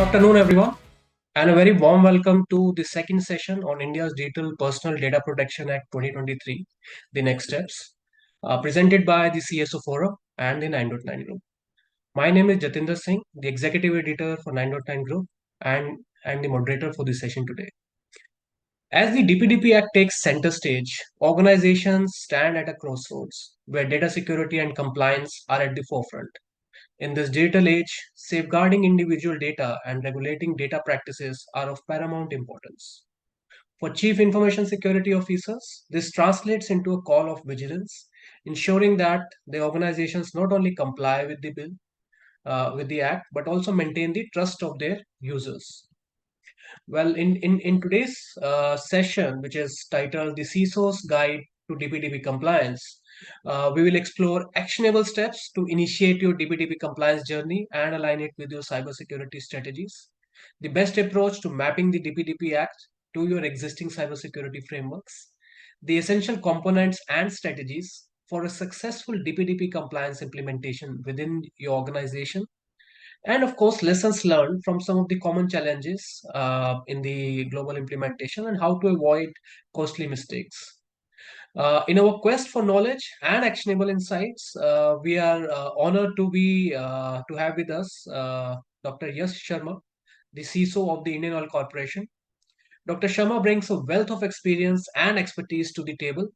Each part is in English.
afternoon, everyone, and a very warm welcome to the second session on India's Digital Personal Data Protection Act 2023, the next steps, presented by the CSO Forum and the 9.9 Group. My name is Jatinder Singh, the Executive Editor for 9.9 Group and the moderator for this session today. As the DPDP Act takes center stage, organizations stand at a crossroads where data security and compliance are at the forefront. In this digital age, safeguarding individual data and regulating data practices are of paramount importance. For Chief Information Security Officers, this translates into a call of vigilance, ensuring that the organizations not only comply with the bill, with the act, but also maintain the trust of their users. Well, in today's session, which is titled The CISO's Guide to DPDP Compliance, we will explore actionable steps to initiate your DPDP compliance journey and align it with your cybersecurity strategies. The best approach to mapping the DPDP Act to your existing cybersecurity frameworks. The essential components and strategies for a successful DPDP compliance implementation within your organization, and of course lessons learned from some of the common challenges in the global implementation and how to avoid costly mistakes. In our quest for knowledge and actionable insights, we are honored to have with us Dr. Yash Sharma, the CISO of the Indian Oil Corporation. Dr. Sharma brings a wealth of experience and expertise to the table,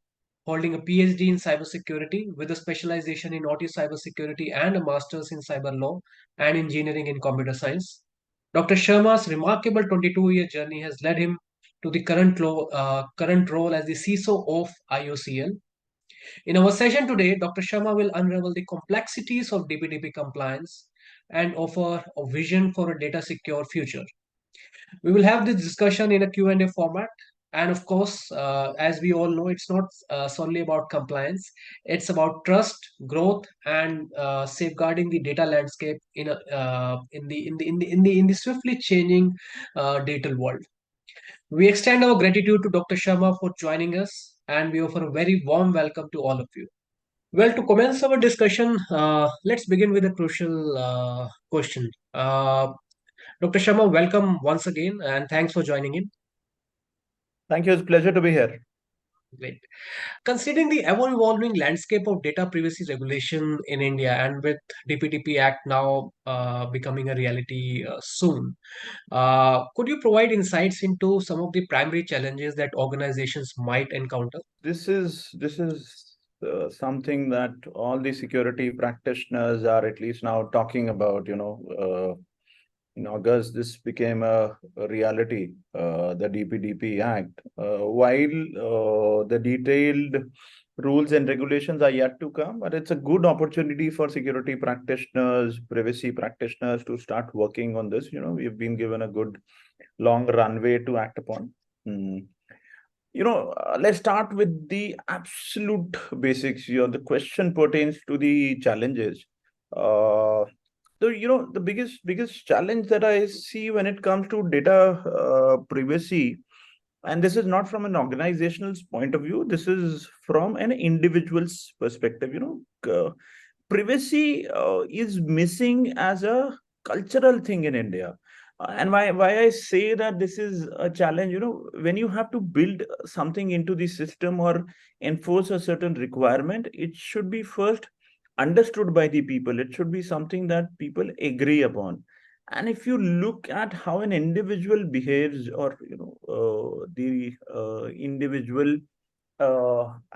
holding a PhD in cybersecurity with a specialization in OT cybersecurity and a master's in cyber law and engineering in computer science. Dr. Sharma's remarkable 22-year journey has led him to the current role as the CISO of IOCL. In our session today, Dr. Sharma will unravel the complexities of DPDP compliance and offer a vision for a data secure future. We will have this discussion in a Q&A format. And of course, as we all know, it's not solely about compliance. It's about trust, growth, and safeguarding the data landscape in the swiftly changing digital world. We extend our gratitude to Dr. Sharma for joining us, and we offer a very warm welcome to all of you. Well, to commence our discussion, let's begin with a crucial question. Dr. Sharma, welcome once again, and thanks for joining in. Thank you. It's a pleasure to be here. Great. Considering the ever-evolving landscape of data privacy regulation in India, and with DPDP Act now becoming a reality soon, could you provide insights into some of the primary challenges that organizations might encounter? This is something that all the security practitioners are at least now talking about. In August, this became a reality, the DPDP Act. While the detailed rules and regulations are yet to come, but it's a good opportunity for security practitioners, privacy practitioners to start working on this. We've been given a good long runway to act upon. Let's start with the absolute basics here. The question pertains to the challenges. The biggest challenge that I see when it comes to data privacy, and this is not from an organizational point of view, this is from an individual's perspective. Privacy is missing as a cultural thing in India. And why I say that this is a challenge, when you have to build something into the system or enforce a certain requirement, it should be first understood by the people. It should be something that people agree upon. And if you look at how an individual behaves, or the individual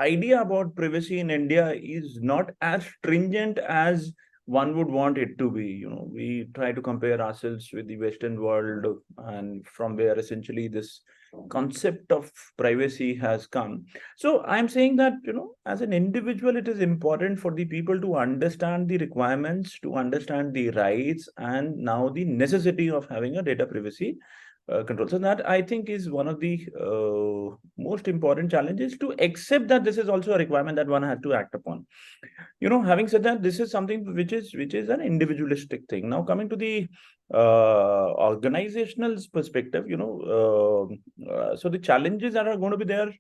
idea about privacy in India is not as stringent as one would want it to be. We try to compare ourselves with the Western world, and from where essentially this concept of privacy has come. So I'm saying that, as an individual, it is important for the people to understand the requirements, to understand the rights, and now the necessity of having a data privacy control. So that, I think, is one of the most important challenges, to accept that this is also a requirement that one has to act upon. Having said that, this is something which is an individualistic thing. Now, coming to the organizational perspective, so the challenges that are going to be there,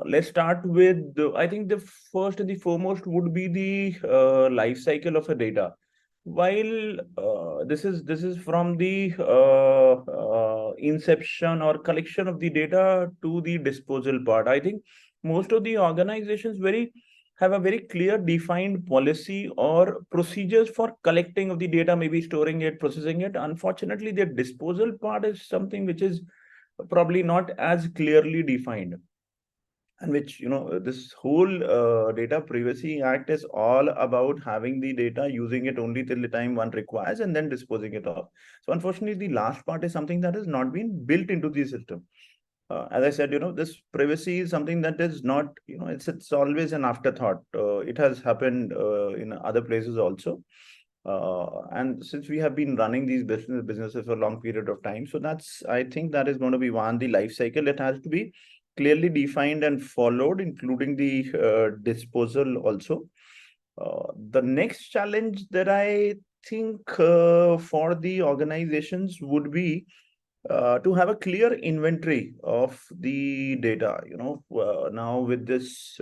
let's start with, I think the first and the foremost would be the life cycle of a data. while this is from the inception or collection of the data to the disposal part, I think most of the organizations have a very clear defined policy or procedures for collecting of the data, maybe storing it, processing it. Unfortunately, the disposal part is something which is probably not as clearly defined, and which, this whole data privacy act is all about having the data, using it only till the time one requires, and then disposing it off. So unfortunately, the last part is something that has not been built into the system. As I said, this privacy is something that is not, it's always an afterthought. It has happened in other places also. And since we have been running these businesses for a long period of time, so I think that is going to be one, the life cycle. It has to be clearly defined and followed, including the disposal also. The next challenge that I think for the organizations would be to have a clear inventory of the data. Now with this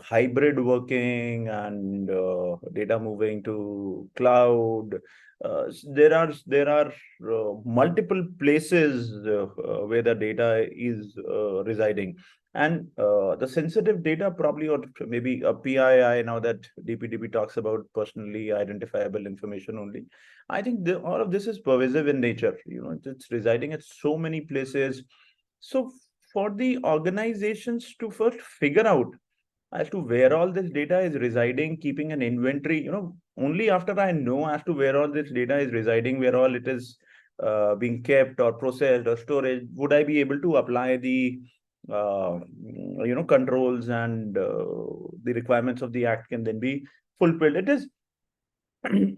hybrid working and data moving to cloud, there are multiple places where the data is residing, and the sensitive data, probably, or maybe a PII, now that DPDP talks about personally identifiable information only. I think all of this is pervasive in nature. It's residing at so many places. So for the organizations to first figure out as to where all this data is residing, keeping an inventory, only after I know as to where all this data is residing, where all it is being kept or processed or storage, would I be able to apply the controls, and the requirements of the act can then be fulfilled.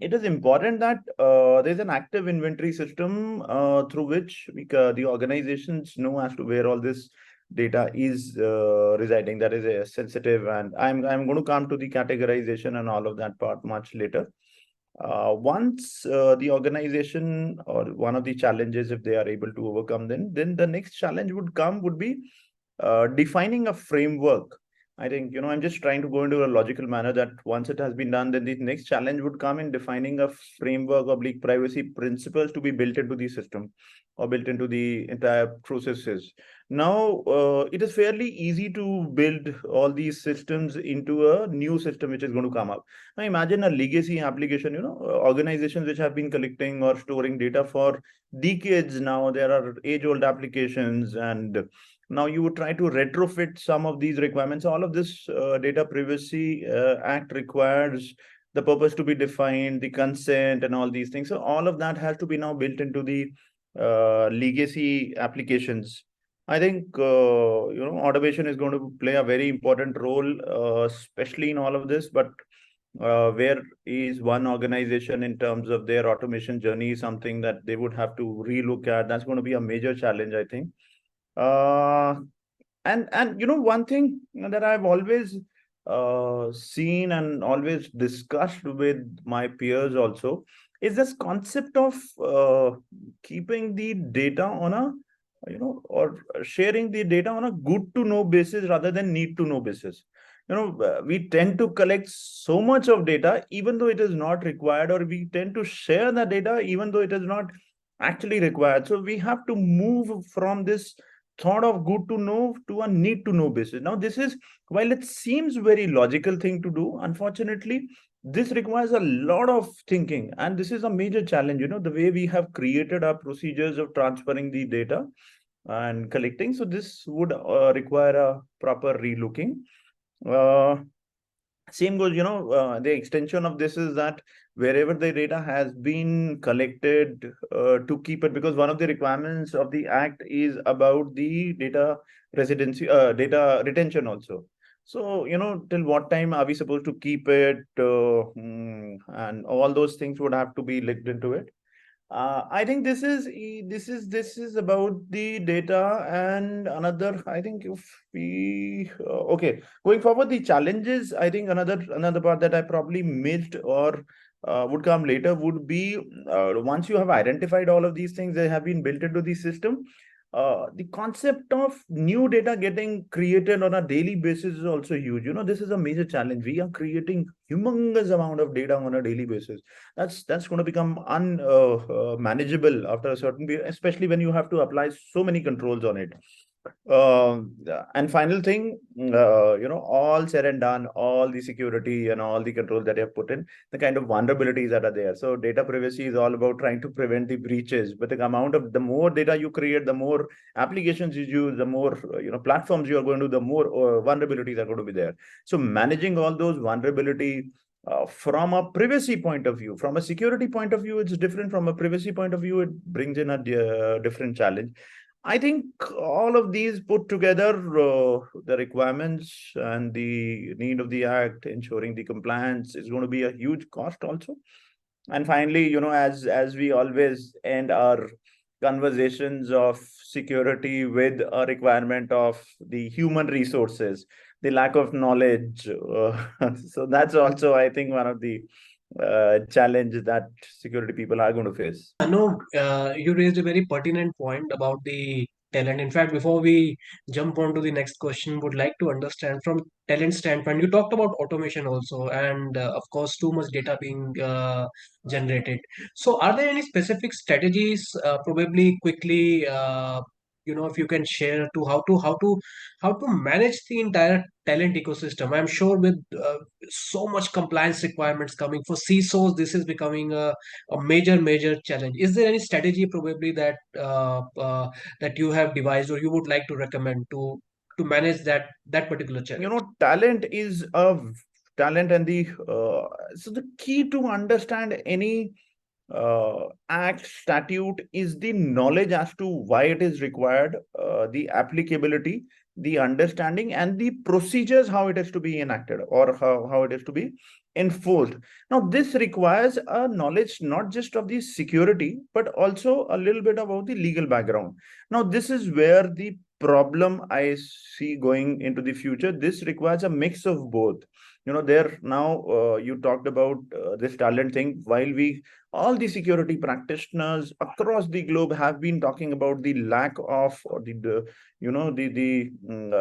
It is important that there's an active inventory system through which the organizations know as to where all this data is residing. That is sensitive, and I'm going to come to the categorization and all of that part much later. Once the organization, or one of the challenges, if they are able to overcome, then the next challenge would be defining a framework. I think, I'm just trying to go into a logical manner, that once it has been done, then the next challenge would come in defining a framework of like privacy principles to be built into the system or built into the entire processes. Now, it is fairly easy to build all these systems into a new system which is going to come up. Now, imagine a legacy application, organizations which have been collecting or storing data for decades now. There are age-old applications, and now you would try to retrofit some of these requirements. All of this data privacy act requires the purpose to be defined, the consent, and all these things. So all of that has to be now built into the legacy applications. I think automation is going to play a very important role, especially in all of this. But where is one organization in terms of their automation journey, something that they would have to relook at? That's going to be a major challenge, I think. Uh, and one thing that I've always seen and always discussed with my peers also is this concept of keeping the data on a, or sharing the data on a good to know basis rather than need to know basis. We tend to collect so much of data even though it is not required, or we tend to share the data even though it is not actually required. So we have to move from this thought of good to know to a need to know basis. Now, this is, while it seems very logical thing to do, unfortunately, this requires a lot of thinking, and this is a major challenge. The way we have created our procedures of transferring the data and collecting. So this would require a proper relooking. Uh, Same goes, the extension of this is that wherever the data has been collected, to keep it, because one of the requirements of the act is about the data residency, data retention also. So, till what time are we supposed to keep it, and all those things would have to be linked into it. I think this is about the data. And another, I think, if we okay, going forward, the challenges, I think another part that I probably missed, or would come later, would be once you have identified all of these things, they have been built into the system. The concept of new data getting created on a daily basis is also huge. This is a major challenge. We are creating humongous amount of data on a daily basis. That's going to become unmanageable after a certain period, especially when you have to apply so many controls on it. uh, and final thing, all said and done, all the security and all the controls that you have put in, the kind of vulnerabilities that are there. So data privacy is all about trying to prevent the breaches. But the more data you create, the more applications you use, the more platforms you are going to, the more vulnerabilities are going to be there. So managing all those vulnerability from a privacy point of view, from a security point of view, it's different. From a privacy point of view, it brings in a different challenge. I think all of these put together, the requirements and the need of the act, ensuring the compliance, is going to be a huge cost also. And finally, as we always end our conversations of security with a requirement of the human resources, the lack of knowledge. So that's also, I think, one of the challenge that security people are going to face. No, you raised a very pertinent point about the talent. In fact, before we jump on to the next question, would like to understand from talent standpoint. You talked about automation also, and of course, too much data being generated. So, are there any specific strategies, probably quickly, if you can share to how to manage the entire talent ecosystem? I'm sure with so much compliance requirements coming for CISOs, this is becoming a major challenge. Is there any strategy probably that you have devised or you would like to recommend to manage that particular challenge? Talent is a talent, and the key to understand any act statute is the knowledge as to why it is required, the applicability, the understanding, and the procedures how it is to be enacted, or how it is to be enforced. Now this requires a knowledge not just of the security but also a little bit about the legal background. Now this is where the problem I see going into the future. This requires a mix of both. There now, you talked about this talent thing. While we all the security practitioners across the globe have been talking about the lack of, or the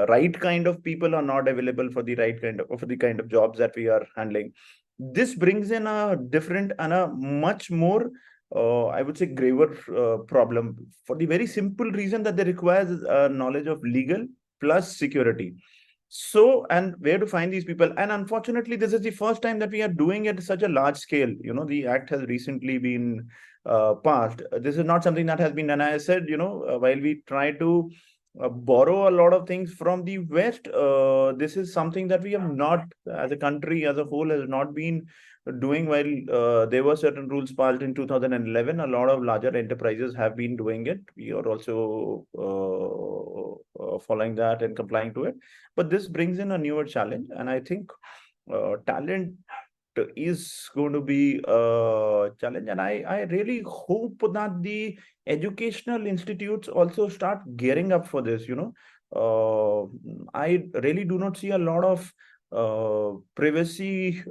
right kind of people are not available for the right kind of, for the kind of jobs that we are handling. This brings in a different and a much more, I would say, graver problem, for the very simple reason that they requires knowledge of legal plus security. So, and where to find these people? And unfortunately, this is the first time that we are doing it at such a large scale. The act has recently been passed. This is not something that has been done. I said, while we try to borrow a lot of things from the West, this is something that we have not, as a country as a whole, has not been doing. While there were certain rules passed in 2011, a lot of larger enterprises have been doing it. We are also following that and complying to it. But this brings in a newer challenge, and I think talent is going to be a challenge. And I really hope that the educational institutes also start gearing up for this. I really do not see a lot of privacy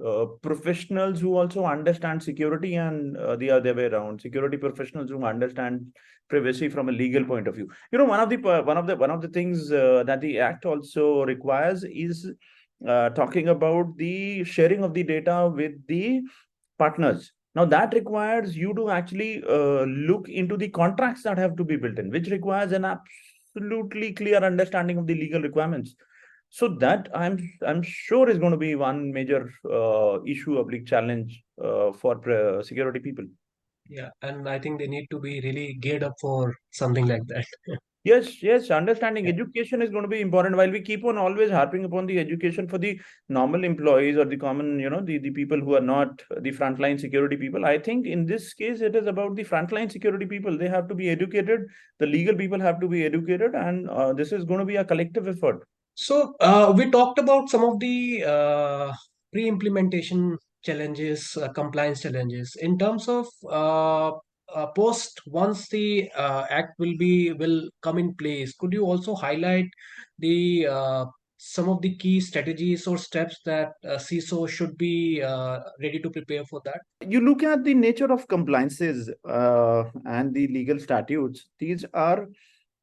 professionals who also understand security, and the other way around, security professionals who understand privacy from a legal point of view. One of the things that the act also requires is talking about the sharing of the data with the partners. Now that requires you to actually look into the contracts that have to be built in, which requires an absolutely clear understanding of the legal requirements. So that I'm sure is going to be one major issue, a big challenge for security people. Yeah, and I think they need to be really geared up for something like that. Yes, yes. Understanding Yeah. education is going to be important. While we keep on always harping upon the education for the normal employees or the common, the people who are not the frontline security people, I think in this case it is about the frontline security people. They have to be educated. The legal people have to be educated, and this is going to be a collective effort. So we talked about some of the pre-implementation challenges, compliance challenges. In terms of post, once the act will come in place, could you also highlight the some of the key strategies or steps that CISO should be ready to prepare for that? You look at the nature of compliances and the legal statutes. These are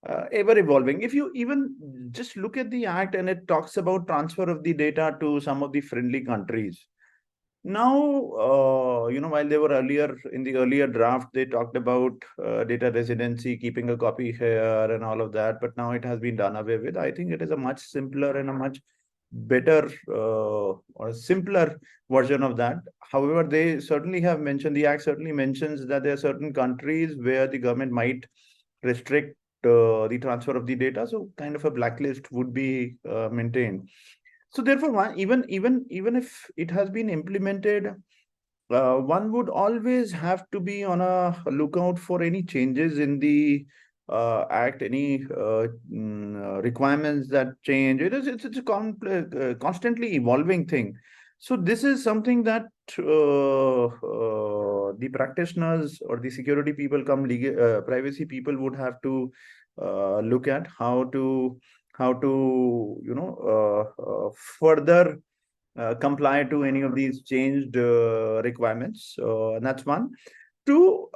ever evolving. If you even just look at the act, and it talks about transfer of the data to some of the friendly countries. Now, while they were earlier in the earlier draft, they talked about data residency, keeping a copy here and all of that, but now it has been done away with. I think it is a much simpler and a much better or simpler version of that. However, they certainly have mentioned, the act certainly mentions that there are certain countries where the government might restrict the transfer of the data. So kind of a blacklist would be maintained. So therefore, even if it has been implemented, one would always have to be on a lookout for any changes in the act, any requirements that change. It's a constantly evolving thing. So this is something that the practitioners or the security people, come legal privacy people, would have to look at how to further comply to any of these changed requirements. And that's one. Two,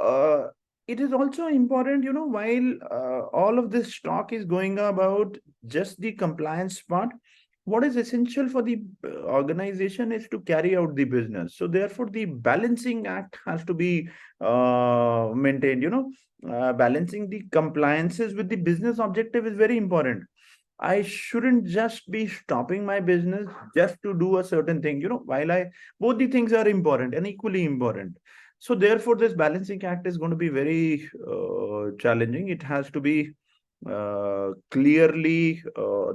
it is also important, while all of this talk is going about just the compliance part, what is essential for the organization is to carry out the business. So therefore, the balancing act has to be maintained. Balancing the compliances with the business objective is very important. I shouldn't just be stopping my business just to do a certain thing. While I both the things are important and equally important. So therefore, this balancing act is going to be very challenging. It has to be clearly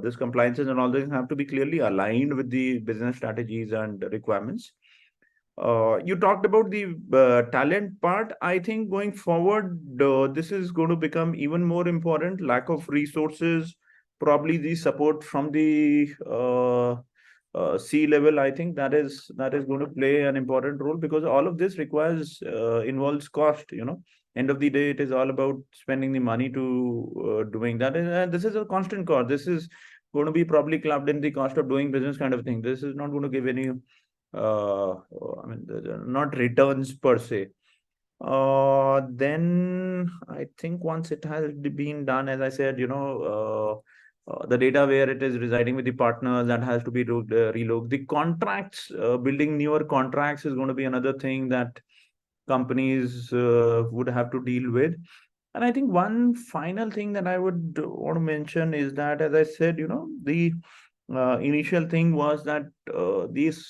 this compliances and all this have to be clearly aligned with the business strategies and requirements. You talked about the talent part. I think going forward, this is going to become even more important. Lack of resources, probably the support from the C level. I think that is going to play an important role, because all of this involves cost. End of the day, it is all about spending the money to doing that, and this is a constant cost. This is going to be probably clubbed in the cost of doing business kind of thing. This is not going to give any I mean, not returns per se. Then I think once it has been done, as I said, the data where it is residing with the partners, that has to be relooked. The contracts, building newer contracts is going to be another thing that companies would have to deal with. And I think one final thing that I would want to mention is that, as I said, the initial thing was that this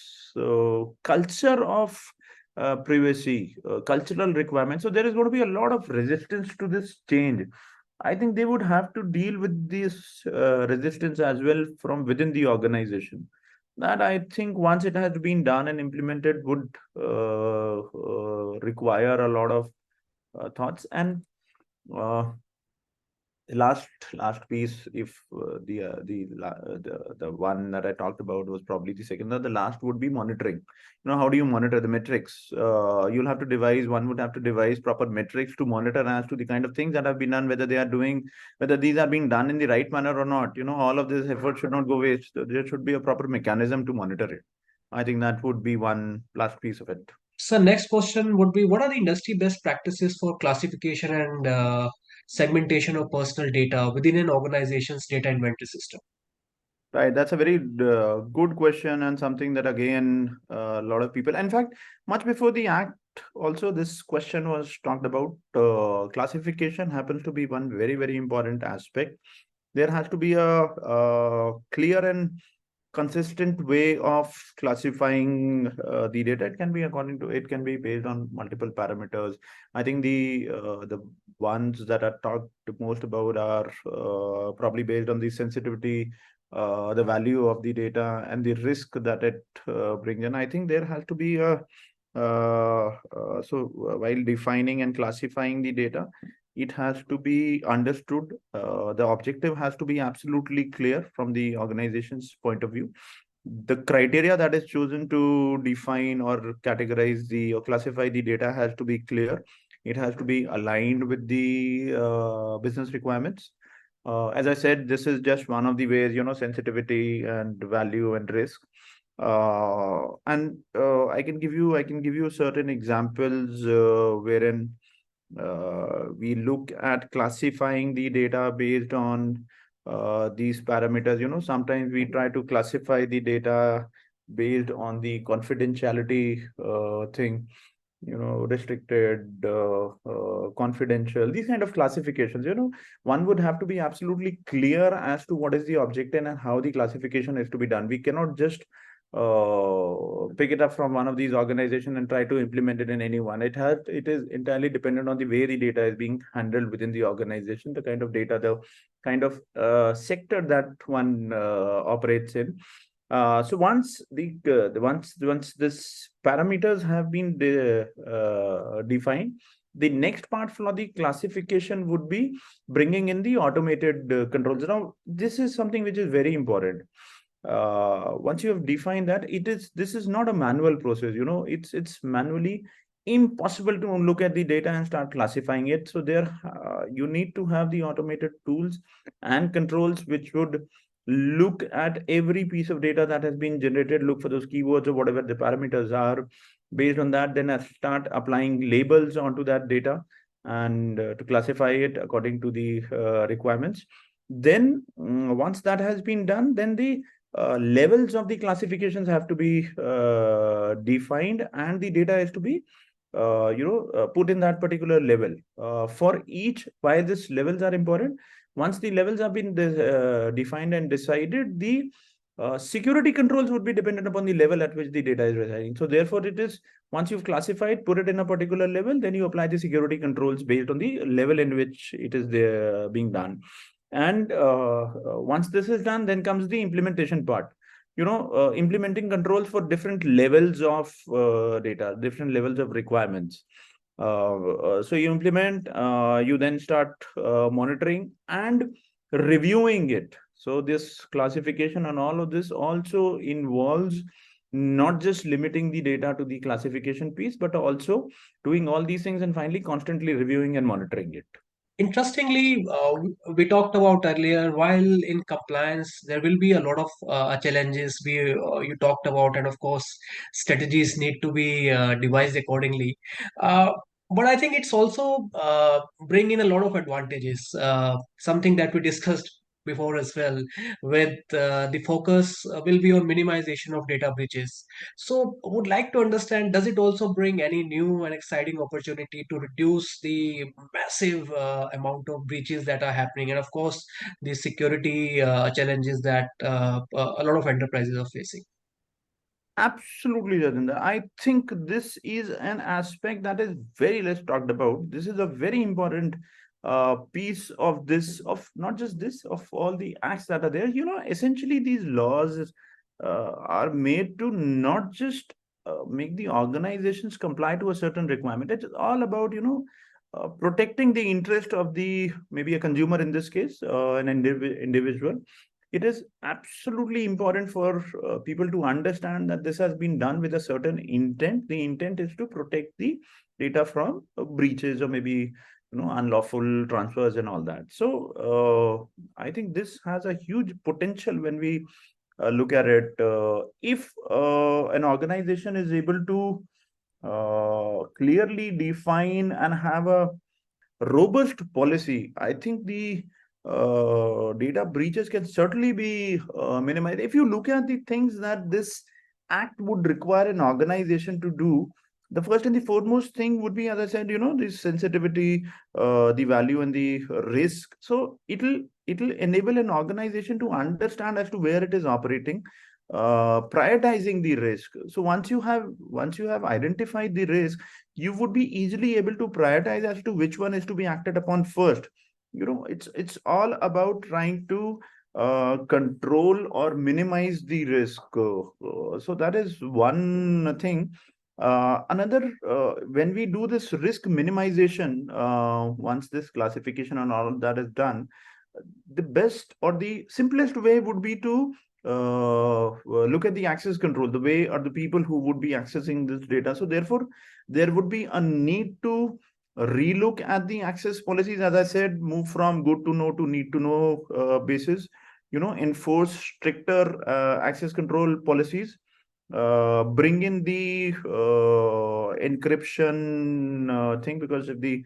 culture of privacy, cultural requirements. So there is going to be a lot of resistance to this change. I think they would have to deal with this resistance as well from within the organization. That, I think, once it has been done and implemented, would require a lot of thoughts. And uh, the last piece, if the one that I talked about was probably the second, the last would be monitoring. How do you monitor the metrics? One would have to devise proper metrics to monitor as to the kind of things that have been done, whether these are being done in the right manner or not. All of this effort should not go waste. There should be a proper mechanism to monitor it. I think that would be one last piece of it. So next question would be, what are the industry best practices for classification and segmentation of personal data within an organization's data inventory system? Right, that's a very good question, and something that again a lot of people. In fact, much before the act, also this question was talked about. Classification happens to be one very important aspect. There has to be a clear and consistent way of classifying the data. It can be based on multiple parameters. I think the ones that are talked most about are probably based on the sensitivity, the value of the data, and the risk that it brings in. I think there has to be while defining and classifying the data, it has to be understood. The objective has to be absolutely clear from the organization's point of view. The criteria that is chosen to define or categorize or classify the data has to be clear. It has to be aligned with the business requirements. As I said, this is just one of the ways, sensitivity and value and risk. And I can give you certain examples wherein We look at classifying the data based on these parameters. Sometimes we try to classify the data based on the confidentiality thing, restricted, confidential, these kind of classifications. One would have to be absolutely clear as to what is the objective and how the classification is to be done. We cannot just pick it up from one of these organizations and try to implement it in any one. It is entirely dependent on the way the data is being handled within the organization, the kind of data, the kind of sector that one operates in. So once once this parameters have been defined, the next part for the classification would be bringing in the automated controls. Now, this is something which is very important. Once you have defined that, this is not a manual process. It's manually impossible to look at the data and start classifying it. So there you need to have the automated tools and controls which would look at every piece of data that has been generated, look for those keywords or whatever the parameters are. Based on that, then I start applying labels onto that data and to classify it according to the requirements. Then once that has been done, then the levels of the classifications have to be defined, and the data is to be put in that particular level. For each, why these levels are important? Once the levels have been defined and decided, the security controls would be dependent upon the level at which the data is residing. So therefore, it is once you've classified, put it in a particular level, then you apply the security controls based on the level in which it is there being done. And once this is done, then comes the implementation part. Implementing controls for different levels of data, different levels of requirements. So you implement, you then start monitoring and reviewing it. So this classification and all of this also involves not just limiting the data to the classification piece, but also doing all these things and finally constantly reviewing and monitoring it. Interestingly, we talked about earlier, while in compliance, there will be a lot of challenges you talked about, and of course, strategies need to be devised accordingly. Uh, but I think it's also bring in a lot of advantages. Something that we discussed before as well, with the focus will be on minimization of data breaches. So, would like to understand, does it also bring any new and exciting opportunity to reduce the massive amount of breaches that are happening, and of course, the security challenges that a lot of enterprises are facing? Absolutely, Jatinder. I think this is an aspect that is very less talked about. This is a very important piece of this, of not just this, of all the acts that are there. Essentially, these laws are made to not just make the organizations comply to a certain requirement. It's all about, protecting the interest of the maybe a consumer in this case, an individual. It is absolutely important for people to understand that this has been done with a certain intent. The intent is to protect the data from breaches or maybe unlawful transfers and all that. So I think this has a huge potential when we look at it. If an organization is able to clearly define and have a robust policy, I think the data breaches can certainly be minimized. If you look at the things that this act would require an organization to do, the first and the foremost thing would be, as I said, the sensitivity, the value, and the risk. So it'll enable an organization to understand as to where it is operating, prioritizing the risk. So once you have identified the risk, you would be easily able to prioritize as to which one is to be acted upon first. It's all about trying to control or minimize the risk. So that is one thing. Another, when we do this risk minimization, once this classification and all of that is done, the best or the simplest way would be to look at the access control, the way or the people who would be accessing this data. So therefore, there would be a need to relook at the access policies. As I said, move from good to know to need to know basis. Enforce stricter access control policies. Bring in the encryption thing, because if the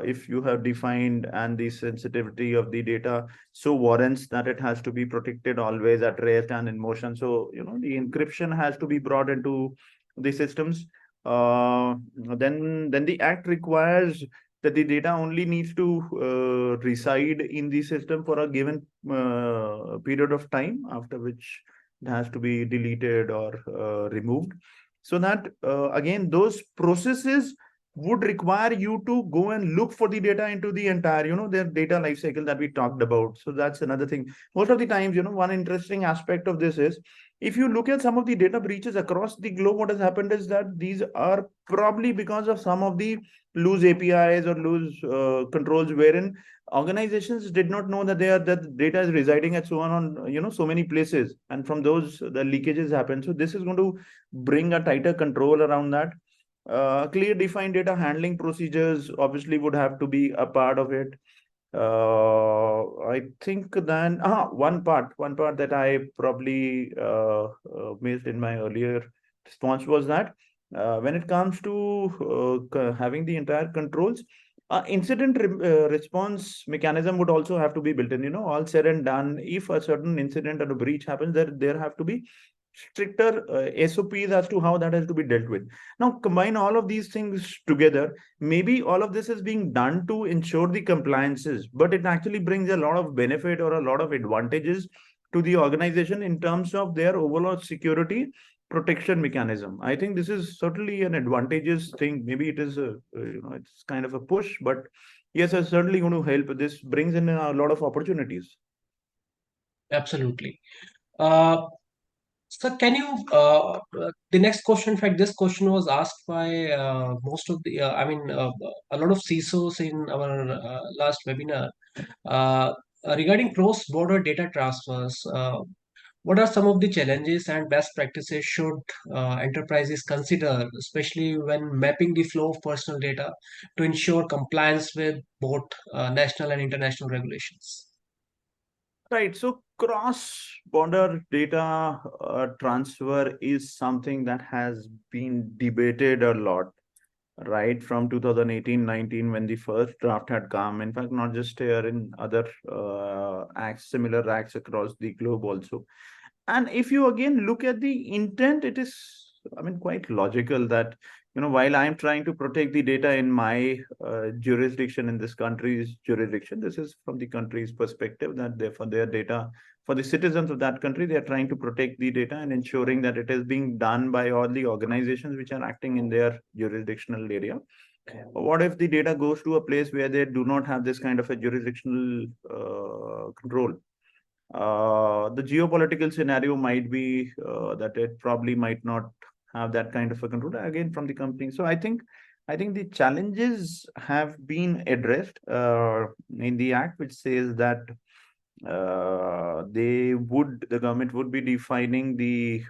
if you have defined and the sensitivity of the data so warrants that it has to be protected always at rest and in motion. So, the encryption has to be brought into the systems. Then the act requires that the data only needs to reside in the system for a given period of time, after which it has to be deleted or removed. So that again, those processes would require you to go and look for the data into the entire, their data lifecycle that we talked about. So that's another thing. Most of the times, one interesting aspect of this is, if you look at some of the data breaches across the globe, what has happened is that these are probably because of some of the loose APIs or loose controls, wherein organizations did not know that that data is residing at so on so many places, and from those the leakages happen. So this is going to bring a tighter control around that. Clear defined data handling procedures obviously would have to be a part of it. I think then one part that I probably missed in my earlier response was that when it comes to having the entire controls, incident response mechanism would also have to be built in. All said and done, if a certain incident or a breach happens, there have to be stricter SOPs as to how that has to be dealt with. Now, combine all of these things together. Maybe all of this is being done to ensure the compliances, but it actually brings a lot of benefit or a lot of advantages to the organization in terms of their overall security protection mechanism. I think this is certainly an advantageous thing. Maybe it is it's kind of a push, but yes, it's certainly going to help. This brings in a lot of opportunities. Absolutely. So can you, the next question, in fact, this question was asked by most of the, a lot of CISOs in our last webinar uh, regarding cross-border data transfers. What are some of the challenges and best practices should enterprises consider, especially when mapping the flow of personal data to ensure compliance with both national and international regulations? Right. So cross-border data transfer is something that has been debated a lot, right? From 2018-19, when the first draft had come. In fact, not just here, in other acts, similar acts across the globe also. And if you again look at the intent, it is, I mean, quite logical that, while I'm trying to protect the data in my jurisdiction, in this country's jurisdiction, this is from the country's perspective, that they, for their data, for the citizens of that country, they are trying to protect the data and ensuring that it is being done by all the organizations which are acting in their jurisdictional area. What if the data goes to a place where they do not have this kind of a jurisdictional control? The geopolitical scenario might be that it probably might not have that kind of a control again from the company. So I think the challenges have been addressed in the act, which says that the government would be defining the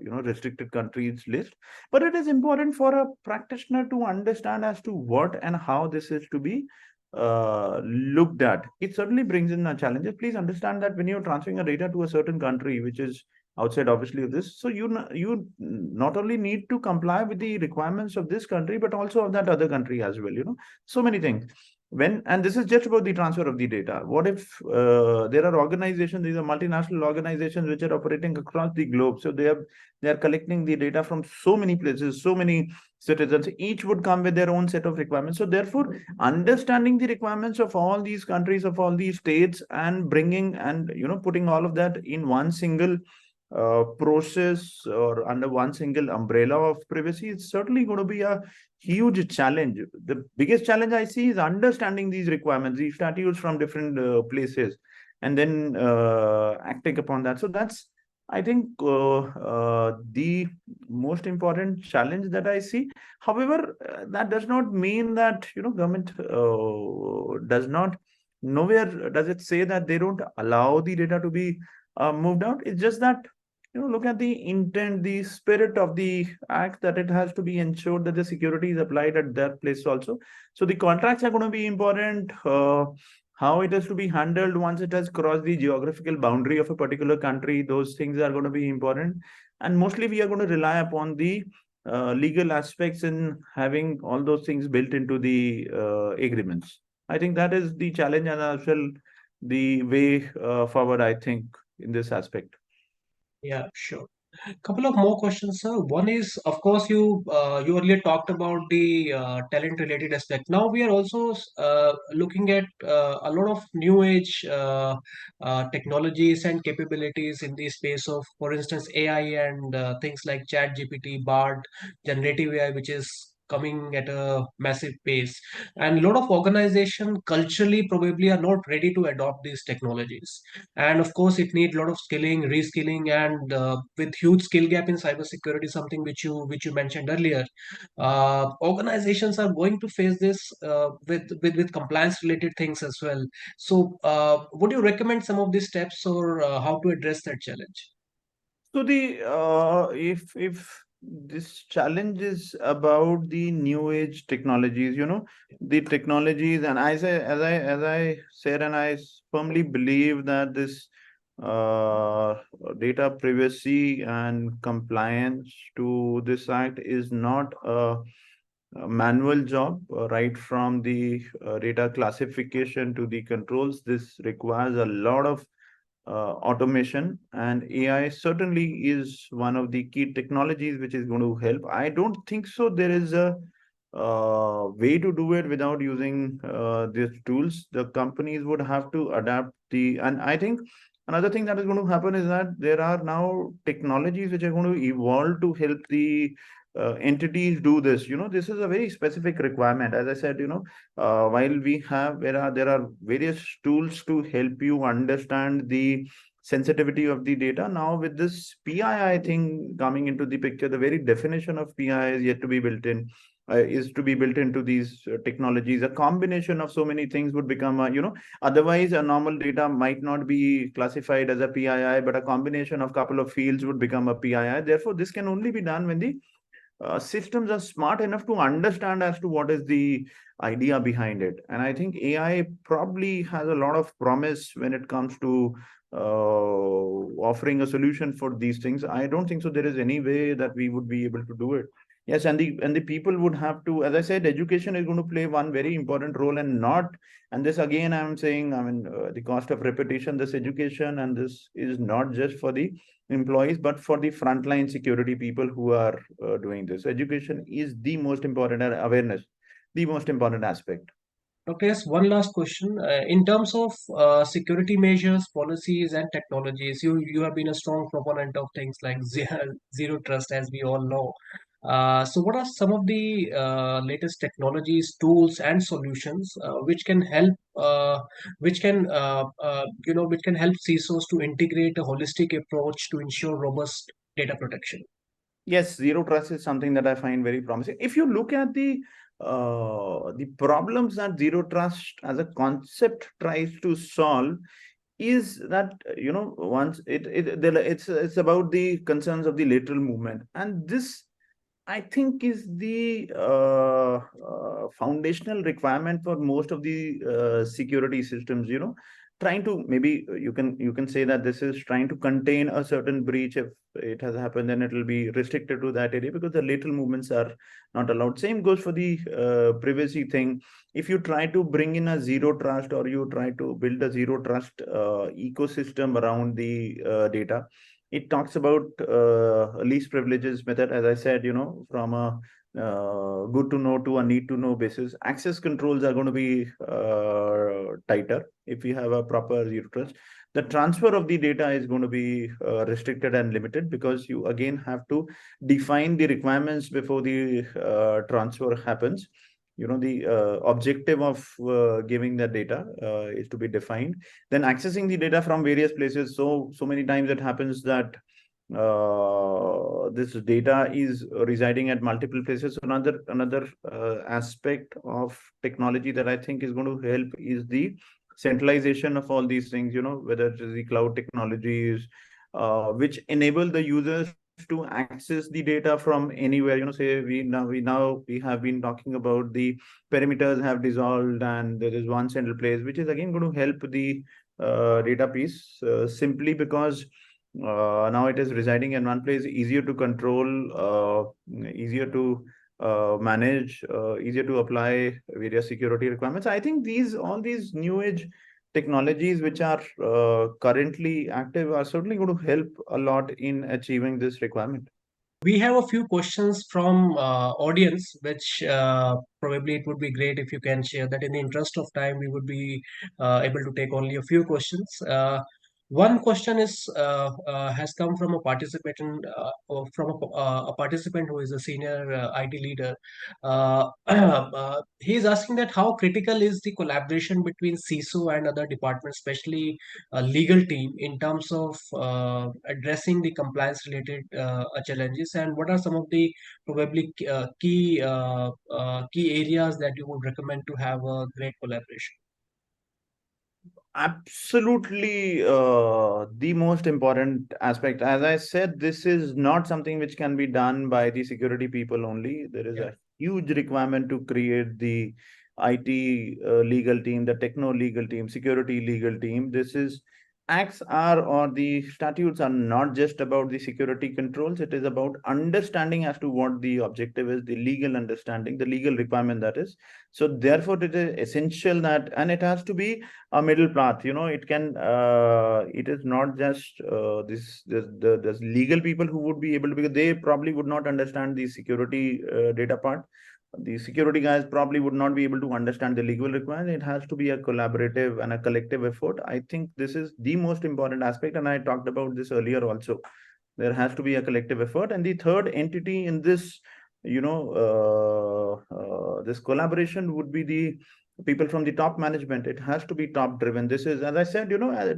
restricted countries list, but it is important for a practitioner to understand as to what and how this is to be looked at. It certainly brings in challenges. Please understand that when you're transferring a data to a certain country which is outside obviously of this, so you not only need to comply with the requirements of this country but also of that other country as well. So many things. And this is just about the transfer of the data. What if there are organizations, these are multinational organizations which are operating across the globe, so they are collecting the data from so many places, so many citizens, each would come with their own set of requirements. So therefore, understanding the requirements of all these countries, of all these states, and bringing and putting all of that in one single process or under one single umbrella of privacy, it's certainly going to be a huge challenge. The biggest challenge I see is understanding these requirements, these statutes from different places, and then acting upon that. So that's, I think, the most important challenge that I see. However, that does not mean that government does not. Nowhere does it say that they don't allow the data to be moved out. It's just that look at the intent, the spirit of the act, that it has to be ensured that the security is applied at that place also. So the contracts are going to be important. How it has to be handled once it has crossed the geographical boundary of a particular country, those things are going to be important. And mostly we are going to rely upon the legal aspects in having all those things built into the agreements. I think that is the challenge and as well the way forward, I think, in this aspect. Yeah, sure. Couple of more questions, sir. One is, of course, you earlier talked about the talent related aspect. Now we are also looking at a lot of new age technologies and capabilities in the space of, for instance, AI and things like Chat GPT, Bard, generative AI, which is coming at a massive pace. And a lot of organization culturally probably are not ready to adopt these technologies, and of course it needs a lot of skilling, reskilling, and with huge skill gap in cybersecurity, something which you mentioned earlier. Organizations are going to face this with compliance related things as well. So would you recommend some of these steps, or how to address that challenge? So the if this challenge is about the new age technologies, the technologies, and as I said, and I firmly believe that this uh, data privacy and compliance to this act is not a manual job, right from the data classification to the controls. This requires a lot of automation, and AI certainly is one of the key technologies which is going to help. I don't think so there is a way to do it without using these tools. The companies would have to adapt and I think another thing that is going to happen is that there are now technologies which are going to evolve to help the entities do this. This is a very specific requirement. As I said, while there are various tools to help you understand the sensitivity of the data. Now with this PII thing coming into the picture, the very definition of PII is yet to be built in. Is to be built into these technologies. A combination of so many things would become otherwise a normal data might not be classified as a PII, but a combination of couple of fields would become a PII. Therefore, this can only be done when the systems are smart enough to understand as to what is the idea behind it. And I think AI probably has a lot of promise when it comes to offering a solution for these things. I don't think so there is any way that we would be able to do it. Yes, and the people would have to, as I said, education is going to play one very important role, and not, and this again I'm saying, I mean, the cost of repetition, this education, and this is not just for the employees, but for the frontline security people who are doing this. Education is the most important, and awareness, the most important aspect. Okay, yes, one last question. In terms of security measures, policies, and technologies, you have been a strong proponent of things like zero trust, as we all know. So, what are some of the latest technologies, tools, and solutions which can help, which can help CISOs to integrate a holistic approach to ensure robust data protection? Yes, zero trust is something that I find very promising. If you look at the problems that zero trust as a concept tries to solve, is that once it's about the concerns of the lateral movement, and this I think is the foundational requirement for most of the security systems. Trying to, maybe you can say that this is trying to contain a certain breach. If it has happened, then it will be restricted to that area because the lateral movements are not allowed. Same goes for the privacy thing. If you try to bring in a zero trust, or you try to build a zero trust ecosystem around the data, it talks about least privileges method, as I said, from a good to know to a need to know basis. Access controls are going to be tighter if we have a proper zero trust. The transfer of the data is going to be restricted and limited, because you again have to define the requirements before the transfer happens. The objective of giving the data is to be defined. Then accessing the data from various places. So many times it happens that this data is residing at multiple places. So another aspect of technology that I think is going to help is the centralization of all these things, whether it is the cloud technologies, which enable the users to access the data from anywhere. Say we have been talking about the perimeters have dissolved, and there is one central place, which is again going to help the data piece, simply because Now it is residing in one place, easier to control, easier to manage, easier to apply various security requirements. I think all these new age technologies which are currently active are certainly going to help a lot in achieving this requirement. We have a few questions from audience, which probably it would be great if you can share that. In the interest of time, we would be able to take only a few questions. One question is has come from a participant a participant who is a senior IT leader. He is asking that how critical is the collaboration between CISO and other departments, especially legal team, in terms of addressing the compliance related challenges, and what are some of the probably key areas that you would recommend to have a great collaboration? Absolutely, the most important aspect. As I said, this is not something which can be done by the security people only. There is Yeah. a huge requirement to create the IT legal team, the techno legal team, security legal team. This is acts are or the statutes are not just about the security controls. It is about understanding as to what the objective is, the legal understanding, the legal requirement that is. So therefore, it is essential that, and it has to be a middle path. It is not just there's legal people who would be able to, because they probably would not understand the security data part. The security guys probably would not be able to understand the legal requirement. It has to be a collaborative and a collective effort. I think this is the most important aspect, and I talked about this earlier also. There has to be a collective effort, and the third entity in this, this collaboration would be the people from the top management. It has to be top driven. This is, as I said,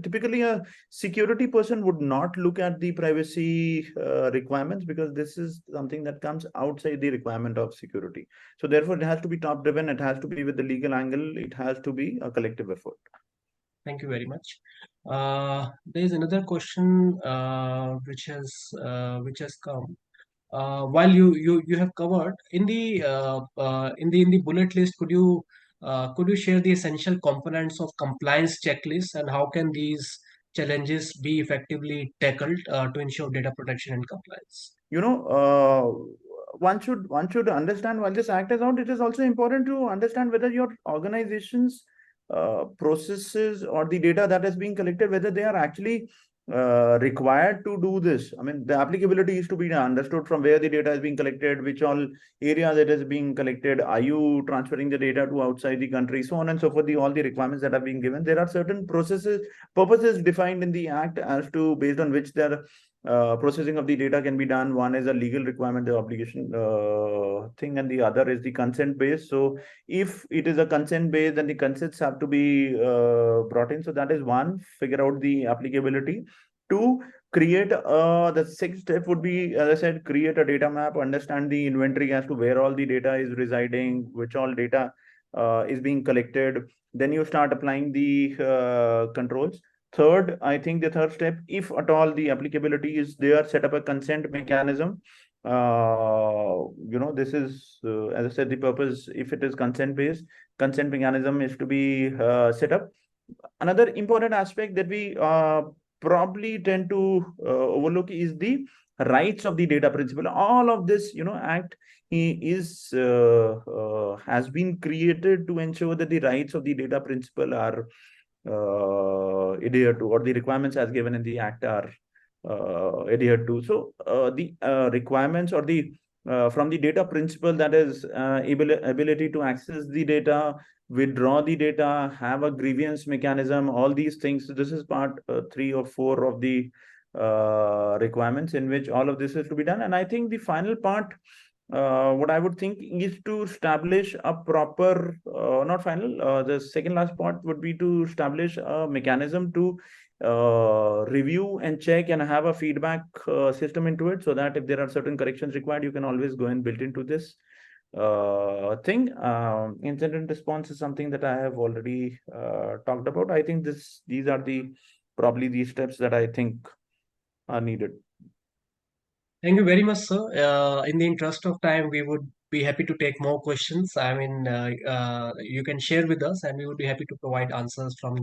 typically a security person would not look at the privacy requirements, because this is something that comes outside the requirement of security. So therefore, it has to be top driven. It has to be with the legal angle. It has to be a collective effort. Thank you very much. There is another question which has come. While you have covered in the in the bullet list, could you share the essential components of compliance checklist, and how can these challenges be effectively tackled to ensure data protection and compliance? One should understand, while this act is out, it is also important to understand whether your organization's processes or the data that is being collected, whether they are actually required to do this. I mean, the applicability is to be understood from where the data is being collected, which all areas it is being collected. Are you transferring the data to outside the country, so on and so forth. All the requirements that are being given, there are certain purposes defined in the act as to based on which their processing of the data can be done. One is a legal requirement, the obligation thing, and the other is the consent based. So if it is a consent based, then the consents have to be brought in. So that is one, figure out the applicability. Two, create the sixth step would be, as I said, create a data map, understand the inventory as to where all the data is residing, which all data is being collected. Then you start applying the controls. Third, I think the third step, if at all the applicability is there, set up a consent mechanism. This is, as I said, the purpose. If it is consent based, consent mechanism is to be set up. Another important aspect that we probably tend to overlook is the rights of the data principle. All of this, act has been created to ensure that the rights of the data principle are adhered to, or the requirements as given in the act are adhered to. So the requirements or the from the data principle, that is ability to access the data, withdraw the data, have a grievance mechanism, all these things. So this is part 3 or 4 of the requirements in which all of this is to be done. And I think the final part, what I would think is to establish a proper, not final, the second last part would be to establish a mechanism to review and check and have a feedback system into it, so that if there are certain corrections required, you can always go and build into this thing. Incident response is something that I have already talked about. I think these are probably the steps that I think are needed. Thank you very much, sir. In the interest of time, we would be happy to take more questions. I mean, you can share with us, and we would be happy to provide answers from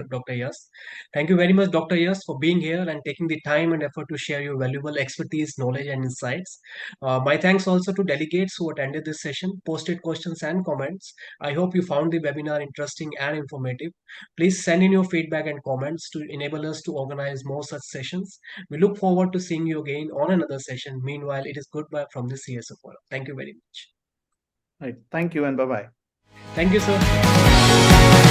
Dr. Yas. Thank you very much, Dr. Yas, for being here and taking the time and effort to share your valuable expertise, knowledge, and insights. My thanks also to delegates who attended this session, posted questions and comments. I hope you found the webinar interesting and informative. Please send in your feedback and comments to enable us to organize more such sessions. We look forward to seeing you again on another session. Meanwhile, it is goodbye from the CSO Forum. Thank you very much. Right. Thank you and bye bye. Thank you, sir.